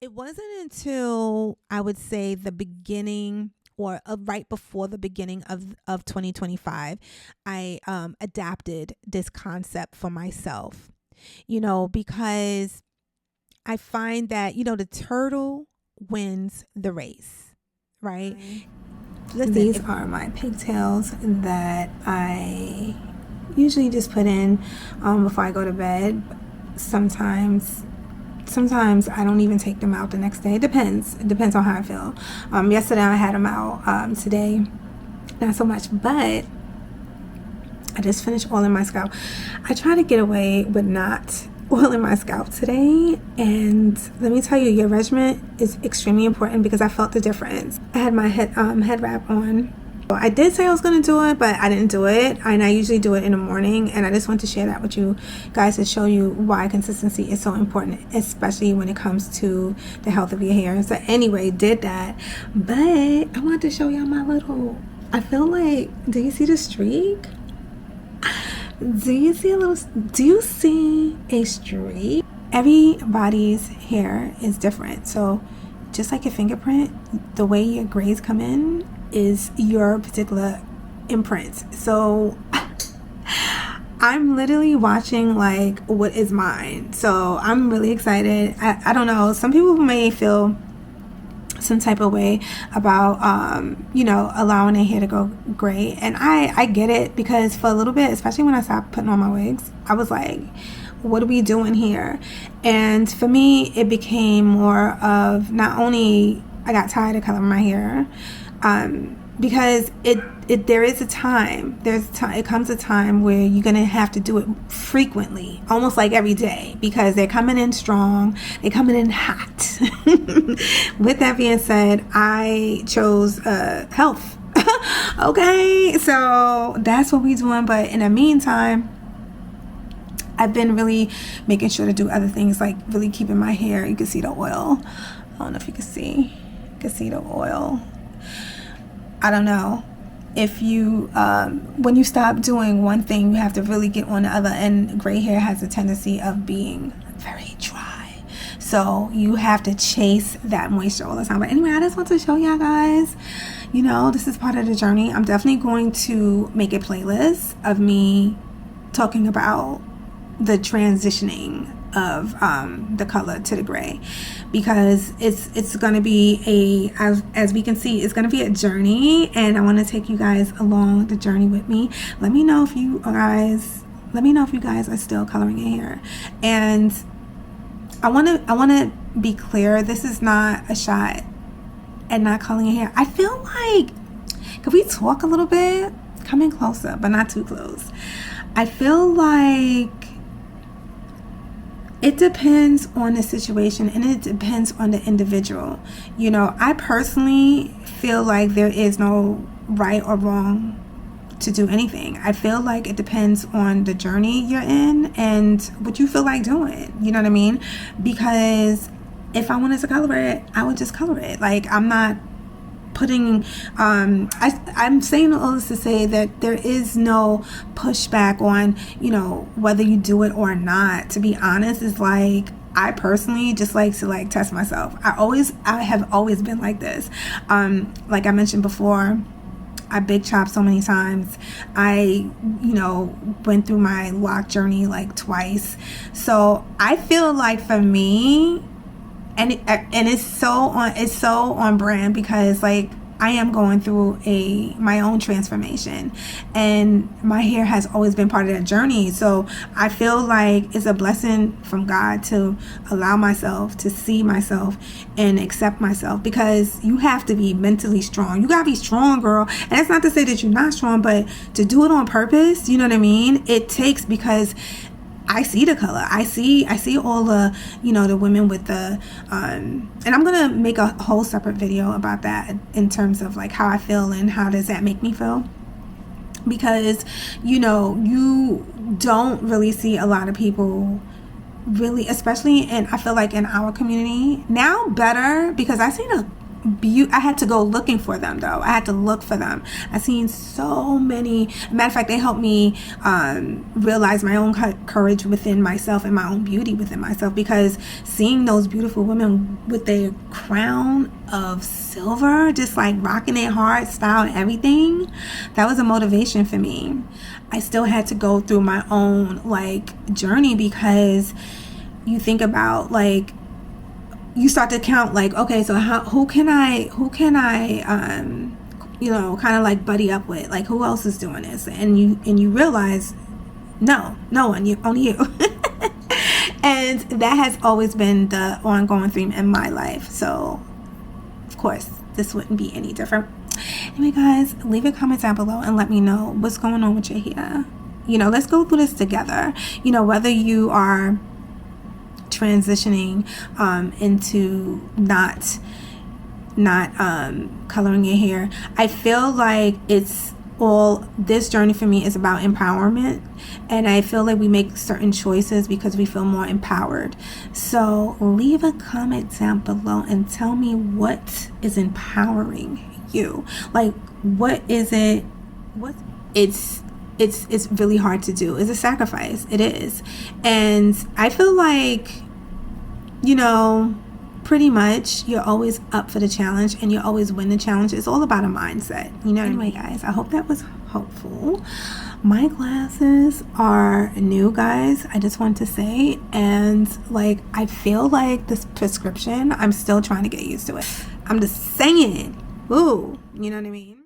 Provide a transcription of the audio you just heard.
It wasn't until I would say the beginning or right before the beginning of 2025, I adapted this concept for myself, because I find that, the turtle wins the race, right? Listen, These are my pigtails that I usually just put in before I go to bed. Sometimes I don't even take them out the next day. It depends on how I feel. Yesterday I had them out. Today not so much, but I just finished oiling my scalp. I try to get away with not oiling my scalp today, and let me tell you, your regimen is extremely important because I felt the difference. I had my head wrap on. I did say I was going to do it, but I didn't do it, and I usually do it in the morning, and I just want to share that with you guys to show you why consistency is so important, especially when it comes to the health of your hair. So anyway, did that, but I wanted to show y'all my little, I feel like, do you see the streak? Do you see a streak? Everybody's hair is different. So just like your fingerprint, the way your grays come in is your particular imprint. So I'm literally watching like what is mine. So I'm really excited. I don't know. Some people may feel some type of way about allowing their hair to go gray, and I get it, because for a little bit, especially when I stopped putting on my wigs, I was like, what are we doing here? And for me, it became more of, not only I got tired of coloring my hair, because there is a time, it comes a time where you're gonna have to do it frequently, almost like every day, because they're coming in strong, they're coming in hot. With that being said, I chose health. Okay, so that's what we're doing. But in the meantime, I've been really making sure to do other things, like really keeping my hair. You can see the oil. I don't know if you can see. You can see the oil. I don't know if you when you stop doing one thing, you have to really get on the other, and gray hair has a tendency of being very dry, so you have to chase that moisture all the time. But anyway, I just want to show y'all guys, this is part of the journey. I'm definitely going to make a playlist of me talking about the transitioning of the color to the gray, because it's going to be as we can see, it's going to be a journey, and I want to take you guys along the journey with me. Let me know if you guys are still coloring your hair. And I want to be clear, this is not a shot at not coloring your hair. I feel like, could we talk a little bit? Come in closer, but not too close. I feel like it depends on the situation, and it depends on the individual. I personally feel like there is no right or wrong to do anything. I feel like it depends on the journey you're in and what you feel like doing. You know what I mean? Because if I wanted to color it, I would just color it. Like, I'm not putting I'm saying all this to say that there is no pushback on whether you do it or not. To be honest, it's like, I personally just like to test myself. I have always been like this. Like I mentioned before, I big chopped so many times. I went through my lock journey like twice. So I feel like for me, and it's so on brand, because like I am going through my own transformation, and my hair has always been part of that journey. So I feel like it's a blessing from God to allow myself to see myself and accept myself, because you have to be mentally strong. You gotta be strong, girl. And that's not to say that you're not strong, but to do it on purpose, you know what I mean? It takes, because I see the color. I see all the, the women with the, and I'm going to make a whole separate video about that in terms of like how I feel and how does that make me feel. Because, you don't really see a lot of people really, especially I feel like in our community now, better, because I seen I had to go looking for them, though. I had to look for them. I've seen so many. Matter of fact, they helped me realize my own courage within myself and my own beauty within myself, because seeing those beautiful women with their crown of silver, just like rocking their heart, style, and everything, that was a motivation for me. I still had to go through my own like journey, because you think about like, you start to count like, okay, so who can I you know, kind of like buddy up with, like who else is doing this, and you realize no one, only you. And that has always been the ongoing theme in my life, so of course this wouldn't be any different. Anyway guys, leave a comment down below and let me know what's going on with your hair. You know, let's go through this together. You know, whether you are transitioning into not coloring your hair, I feel like this journey for me is about empowerment, and I feel like we make certain choices because we feel more empowered. So leave a comment down below and tell me what is empowering you. Like, what is it? It's really hard to do. It's a sacrifice. It is. And I feel like, you know, pretty much you're always up for the challenge and you always win the challenge. It's all about a mindset. You know what I mean, guys? I hope that was helpful. My glasses are new, guys. I just want to say, and like, I feel like this prescription, I'm still trying to get used to it. I'm just saying. Ooh, you know what I mean?